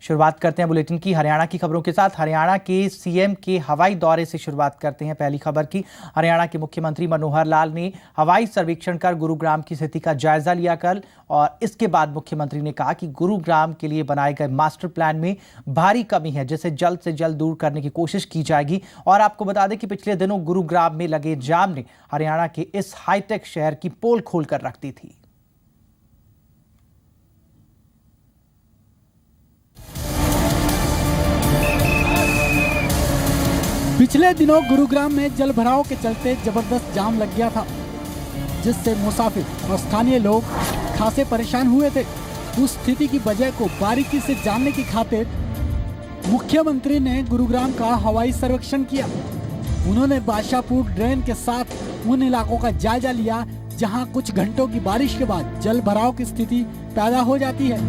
शुरुआत करते हैं बुलेटिन की हरियाणा की खबरों के साथ। हरियाणा के सीएम के हवाई दौरे से शुरुआत करते हैं पहली खबर की। हरियाणा के मुख्यमंत्री मनोहर लाल ने हवाई सर्वेक्षण कर गुरुग्राम की स्थिति का जायजा लिया कल, और इसके बाद मुख्यमंत्री ने कहा कि गुरुग्राम के लिए बनाए गए मास्टर प्लान में भारी कमी है, जिसे जल्द से जल्द दूर करने की कोशिश की जाएगी। और आपको बता दें कि पिछले दिनों गुरुग्राम में लगे जाम ने हरियाणा के इस हाईटेक शहर की पोल खोलकर रख दी थी। पिछले दिनों गुरुग्राम में जल भराव के चलते जबरदस्त जाम लग गया था, जिससे मुसाफिर और स्थानीय लोग खासे परेशान हुए थे। उस स्थिति की वजह को बारीकी से जानने की खातिर मुख्यमंत्री ने गुरुग्राम का हवाई सर्वेक्षण किया। उन्होंने बादशाहपुर ड्रेन के साथ उन इलाकों का जायजा लिया जहां कुछ घंटों की बारिश के बाद जल भराव की स्थिति पैदा हो जाती है।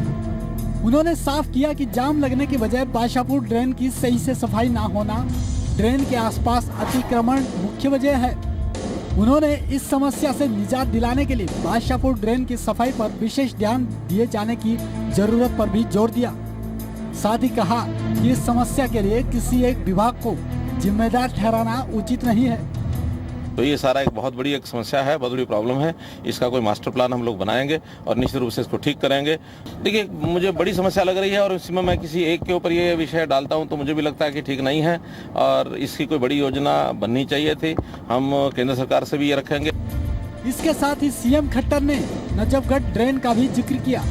उन्होंने साफ किया कि जाम लगने की वजह बादशाहपुर ड्रेन की सही से सफाई ना होना, ड्रेन के आसपास अतिक्रमण मुख्य वजह है। उन्होंने इस समस्या से निजात दिलाने के लिए बादशाहपुर ड्रेन की सफाई पर विशेष ध्यान दिए जाने की जरूरत पर भी जोर दिया। साथ ही कहा कि इस समस्या के लिए किसी एक विभाग को जिम्मेदार ठहराना उचित नहीं है। तो ये सारा एक बहुत बड़ी समस्या है, बहुत बड़ी प्रॉब्लम है। इसका कोई मास्टर प्लान हम लोग बनाएंगे और निश्चित रूप से इसको ठीक करेंगे। देखिए, मुझे बड़ी समस्या लग रही है और इसमें मैं किसी एक के ऊपर ये विषय डालता हूं तो मुझे भी लगता है कि ठीक नहीं है और इसकी कोई बड़ी योजना बननी चाहिए थी। हम केंद्र सरकार से भी ये रखेंगे। इसके साथ ही सीएम खट्टर ने नजफगढ़ ड्रेन का भी जिक्र किया।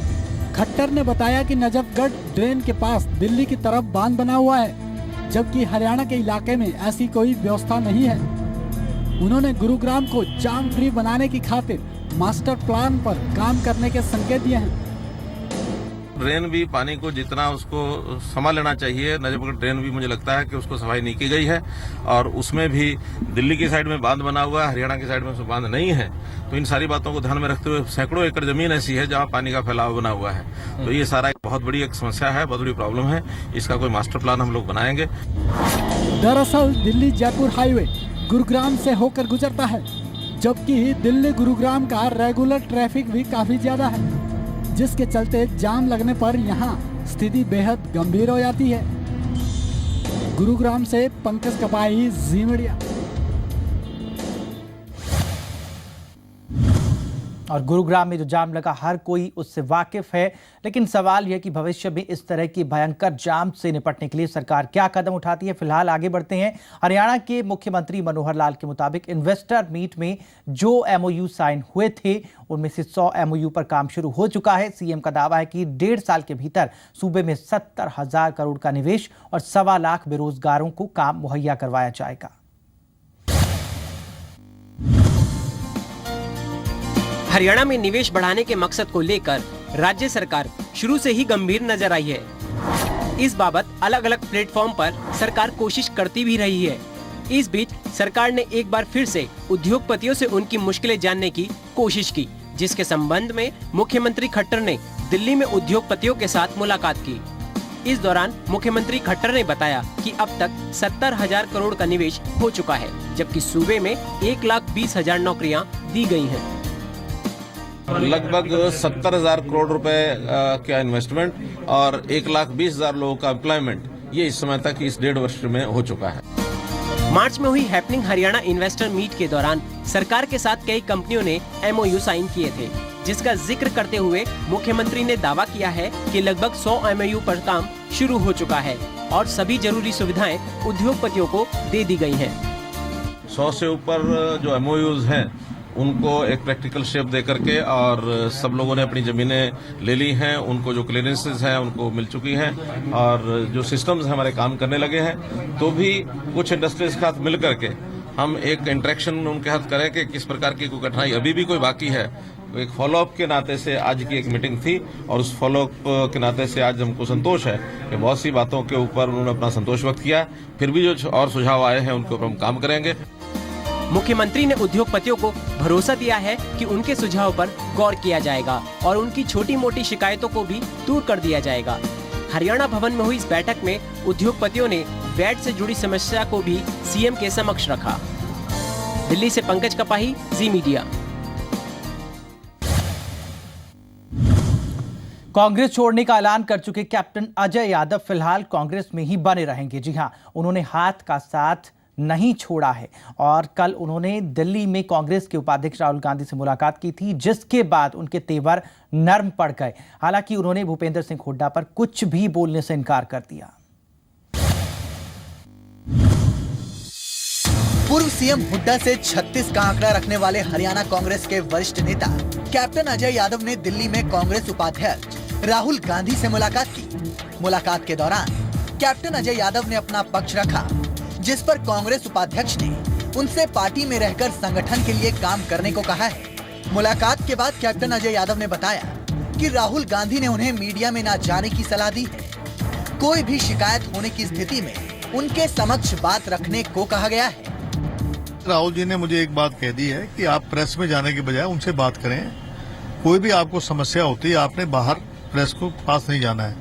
खट्टर ने बताया कि नजफगढ़ ड्रेन के पास दिल्ली की तरफ बांध बना हुआ है, जबकि हरियाणा के इलाके में ऐसी कोई व्यवस्था नहीं है। उन्होंने गुरुग्राम को जाम फ्री बनाने की खातिर मास्टर प्लान पर काम करने के संकेत दिए हैं। ड्रेन भी पानी को जितना उसको संभाल लेना चाहिए, नजफगढ़ ड्रेन भी मुझे लगता है कि उसको सफाई नहीं की गई है और उसमें भी दिल्ली की साइड में बांध बना हुआ है, हरियाणा की साइड में उसमें बांध नहीं है। तो इन सारी बातों को ध्यान में रखते हुए सैकड़ों एकड़ जमीन ऐसी है जहां पानी का फैलाव बना हुआ है। तो ये सारा एक बहुत बड़ी समस्या है, बहुत बड़ी प्रॉब्लम है। इसका कोई मास्टर प्लान हम लोग बनाएंगे। दरअसल दिल्ली जयपुर हाईवे गुरुग्राम से होकर गुजरता है, जबकि दिल्ली गुरुग्राम का रेगुलर ट्रैफिक भी काफी ज्यादा है, जिसके चलते जाम लगने पर यहाँ स्थिति बेहद गंभीर हो जाती है। गुरुग्राम से पंकज कपाही, जी मीडिया। और गुरुग्राम में जो जाम लगा हर कोई उससे वाकिफ है, लेकिन सवाल यह कि भविष्य में इस तरह की भयंकर जाम से निपटने के लिए सरकार क्या कदम उठाती है। फिलहाल आगे बढ़ते हैं। हरियाणा के मुख्यमंत्री मनोहर लाल के मुताबिक इन्वेस्टर मीट में जो एमओयू साइन हुए थे उनमें से 100 एमओयू पर काम शुरू हो चुका है। सीएम का दावा है कि 1.5 साल के भीतर सूबे में 70,000 करोड़ का निवेश और 1.25 लाख बेरोजगारों को काम मुहैया करवाया जाएगा। हरियाणा में निवेश बढ़ाने के मकसद को लेकर राज्य सरकार शुरू से ही गंभीर नजर आई है। इस बाबत अलग अलग प्लेटफॉर्म पर सरकार कोशिश करती भी रही है। इस बीच सरकार ने एक बार फिर से उद्योगपतियों से उनकी मुश्किलें जानने की कोशिश की, जिसके संबंध में मुख्यमंत्री खट्टर ने दिल्ली में उद्योगपतियों के साथ मुलाकात की। इस दौरान मुख्यमंत्री खट्टर ने बताया कि अब तक 70,000 करोड़ का निवेश हो चुका है, जबकि सूबे में 1,20,000 नौकरियां दी गई हैं। लगभग 70,000 करोड़ रुपए का इन्वेस्टमेंट और 1,20,000 लोगों का एम्प्लॉयमेंट, ये इस समय तक इस 1.5 वर्ष में हो चुका है। मार्च में हुई हैपनिंग हरियाणा इन्वेस्टर मीट के दौरान सरकार के साथ कई कंपनियों ने एमओयू साइन किए थे, जिसका जिक्र करते हुए मुख्यमंत्री ने दावा किया है कि लगभग 100 एमओयू पर काम शुरू हो चुका है और सभी जरूरी सुविधाएं उद्योगपतियों को दे दी गई हैं। 100 से ऊपर जो एमओयूज हैं उनको एक प्रैक्टिकल शेप दे करके और सब लोगों ने अपनी जमीनें ले ली हैं, उनको जो क्लियरेंसेस हैं उनको मिल चुकी हैं और जो सिस्टम्स हमारे काम करने लगे हैं। तो भी कुछ इंडस्ट्रीज के साथ मिल करके हम एक इंटरेक्शन उनके साथ करें कि किस प्रकार की कोई कठिनाई अभी भी कोई बाकी है। एक फॉलोअप के नाते से आज की एक मीटिंग थी और उस फॉलोअप के नाते से आज हमको संतोष है कि बहुत सी बातों के ऊपर उन्होंने अपना संतोष व्यक्त किया। फिर भी जो और सुझाव आए हैं उनके ऊपर हम काम करेंगे। मुख्यमंत्री ने उद्योगपतियों को भरोसा दिया है कि उनके सुझाव पर गौर किया जाएगा और उनकी छोटी मोटी शिकायतों को भी दूर कर दिया जाएगा। हरियाणा भवन में हुई इस बैठक में उद्योगपतियों ने वैट से जुड़ी समस्या को भी सीएम के समक्ष रखा। दिल्ली से पंकज कपाही, जी मीडिया। कांग्रेस छोड़ने का ऐलान कर चुके कैप्टन अजय यादव फिलहाल कांग्रेस में ही बने रहेंगे। जी हां, उन्होंने हाथ का साथ नहीं छोड़ा है और कल उन्होंने दिल्ली में कांग्रेस के उपाध्यक्ष राहुल गांधी से मुलाकात की थी, जिसके बाद उनके तेवर नर्म पड़ गए। हालांकि उन्होंने भूपेंद्र सिंह हुड्डा पर कुछ भी बोलने से इनकार कर दिया। पूर्व सीएम हुड्डा से 36 का आंकड़ा रखने वाले हरियाणा कांग्रेस के वरिष्ठ नेता कैप्टन अजय यादव ने दिल्ली में कांग्रेस उपाध्यक्ष राहुल गांधी से मुलाकात की। मुलाकात के दौरान कैप्टन अजय यादव ने अपना पक्ष रखा, जिस पर कांग्रेस उपाध्यक्ष ने उनसे पार्टी में रहकर संगठन के लिए काम करने को कहा है। मुलाकात के बाद कैप्टन अजय यादव ने बताया कि राहुल गांधी ने उन्हें मीडिया में न जाने की सलाह दी है। कोई भी शिकायत होने की स्थिति में उनके समक्ष बात रखने को कहा गया है। राहुल जी ने मुझे एक बात कह दी है कि आप प्रेस में जाने के बजाय उनसे बात करें। कोई भी आपको समस्या होती है, आपने बाहर प्रेस को पास नहीं जाना है।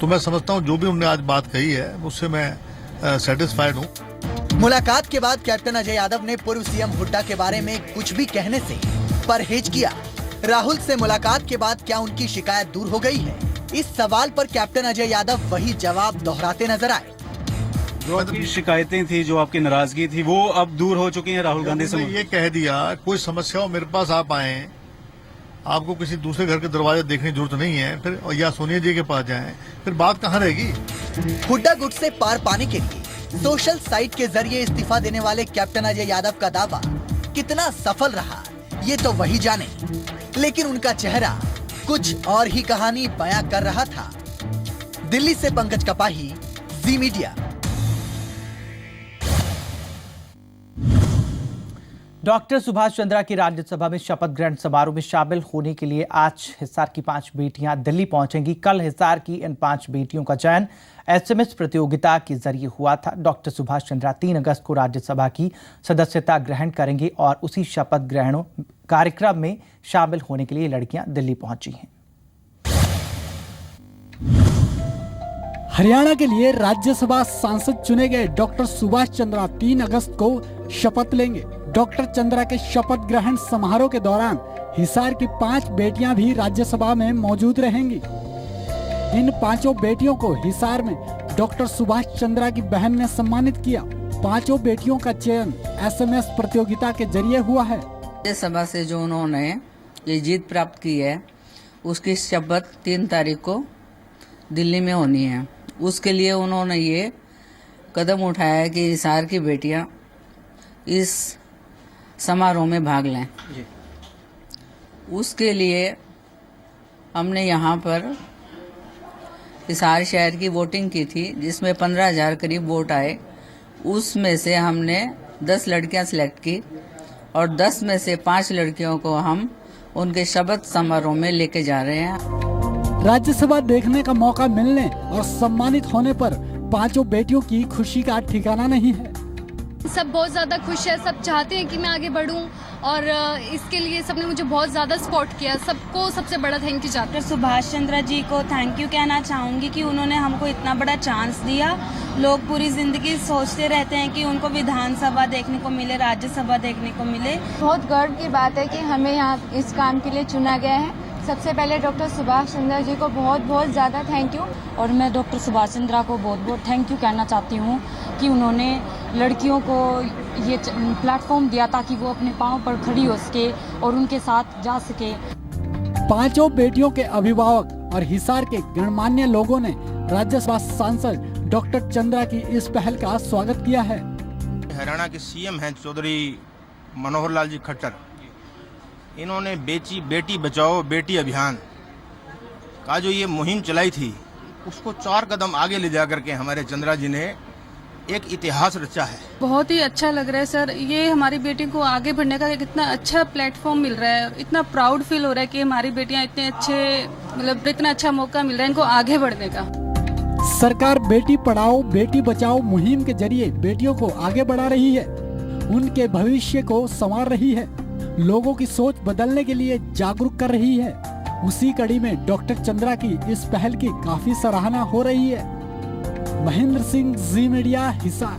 तो मैं समझता हूं जो भी उन्होंने आज बात कही है उससे मैं सेटिस्फाइड हूं। मुलाकात के बाद कैप्टन अजय यादव ने पूर्व सीएम हुड्डा के बारे में कुछ भी कहने से परहेज किया। राहुल से मुलाकात के बाद क्या उनकी शिकायत दूर हो गई है, इस सवाल पर कैप्टन अजय यादव वही जवाब दोहराते नजर आए। जो आपकी शिकायतें थी, जो आपकी नाराजगी थी, वो अब दूर हो चुकी हैं राहुल गांधी से। ये कह दिया कोई समस्या हो मेरे पास आप आए, आपको किसी दूसरे घर के दरवाजे देखने की जरूरत नहीं है, फिर या सोनिया जी के पास जाएं, फिर बात कहाँ रहेगी। हुड्डा गुट से पार पाने के लिए सोशल साइट के जरिए इस्तीफा देने वाले कैप्टन अजय यादव का दावा कितना सफल रहा, ये तो वही जाने। लेकिन उनका चेहरा कुछ और ही कहानी बयां कर रहा था। दिल्ली से पंकज कपाही, जी मीडिया। डॉक्टर सुभाष चंद्रा की राज्यसभा में शपथ ग्रहण समारोह में शामिल होने के लिए आज हिसार की 5 बेटियां दिल्ली पहुंचेंगी। कल हिसार की इन 5 बेटियों का चयन एसएमएस प्रतियोगिता के जरिए हुआ था। डॉक्टर सुभाष चंद्रा 3 अगस्त को राज्यसभा की सदस्यता ग्रहण करेंगे और उसी शपथ ग्रहण कार्यक्रम में शामिल होने के लिए लड़कियां दिल्ली पहुंची हैं। हरियाणा के लिए राज्यसभा सांसद चुने गए डॉक्टर सुभाष चंद्रा 3 अगस्त को शपथ लेंगे। डॉक्टर चंद्रा के शपथ ग्रहण समारोह के दौरान हिसार की 5 बेटियां भी राज्यसभा में मौजूद रहेंगी। इन 5 बेटियों को हिसार में डॉक्टर सुभाष चंद्रा की बहन ने सम्मानित किया। 5 बेटियों का चयन एसएमएस प्रतियोगिता के जरिए हुआ है। राज्यसभा से जो उन्होंने ये जीत प्राप्त की है, उसकी शपथ 3 तारीख को दिल्ली में होनी है। उसके लिए उन्होंने ये कदम उठाया है कि हिसार की बेटियां इस समारोह में भाग लें। उसके लिए हमने यहाँ पर हिसार शहर की वोटिंग की थी, जिसमें 15,000 करीब वोट आए। उसमें से हमने 10 लड़कियां सिलेक्ट की और 10 में से 5 लड़कियों को हम उनके शपथ समारोह में लेके जा रहे हैं। राज्यसभा देखने का मौका मिलने और सम्मानित होने पर 5 बेटियों की खुशी का ठिकाना नहीं है। सब बहुत ज़्यादा खुश है, सब चाहते हैं कि मैं आगे बढ़ूं और इसके लिए सबने मुझे बहुत ज़्यादा सपोर्ट किया। सबको सबसे बड़ा थैंक यू चाहते हैं। सुभाष चंद्रा जी को थैंक यू कहना चाहूँगी कि उन्होंने हमको इतना बड़ा चांस दिया। लोग पूरी ज़िंदगी सोचते रहते हैं कि उनको विधानसभा देखने को मिले, राज्यसभा देखने को मिले। बहुत गर्व की बात है कि हमें यहाँ इस काम के लिए चुना गया है। सबसे पहले डॉक्टर सुभाष चंद्रा जी को बहुत बहुत ज़्यादा थैंक यू। और मैं डॉक्टर सुभाष चंद्रा को बहुत बहुत थैंक यू कहना चाहती हूँ कि उन्होंने लड़कियों को ये प्लेटफॉर्म दिया ताकि वो अपने पाँव पर खड़ी हो सके और उनके साथ जा सके। 5 बेटियों के अभिभावक और हिसार के गणमान्य लोगों ने राज्यसभा सांसद डॉक्टर चंद्रा की इस पहल का स्वागत किया है। हरियाणा के सीएम हैं चौधरी मनोहर लाल जी खट्टर। इन्होंने बेटी बचाओ बेटी अभियान का जो ये मुहिम चलाई थी, उसको 4 कदम आगे ले जा करके हमारे चंद्रा जी ने एक इतिहास रचा है। बहुत ही अच्छा लग रहा है सर, ये हमारी बेटी को आगे बढ़ने का एक इतना अच्छा प्लेटफॉर्म मिल रहा है। इतना प्राउड फील हो रहा है कि हमारी बेटियां इतने अच्छे, मतलब इतना अच्छा मौका मिल रहा है इनको आगे बढ़ने का। सरकार बेटी पढ़ाओ बेटी बचाओ मुहिम के जरिए बेटियों को आगे बढ़ा रही है, उनके भविष्य को संवार रही है, लोगों की सोच बदलने के लिए जागरूक कर रही है। उसी कड़ी में डॉक्टर चंद्रा की इस पहल की काफी सराहना हो रही है। महेंद्र सिंह, जी मीडिया, हिसार।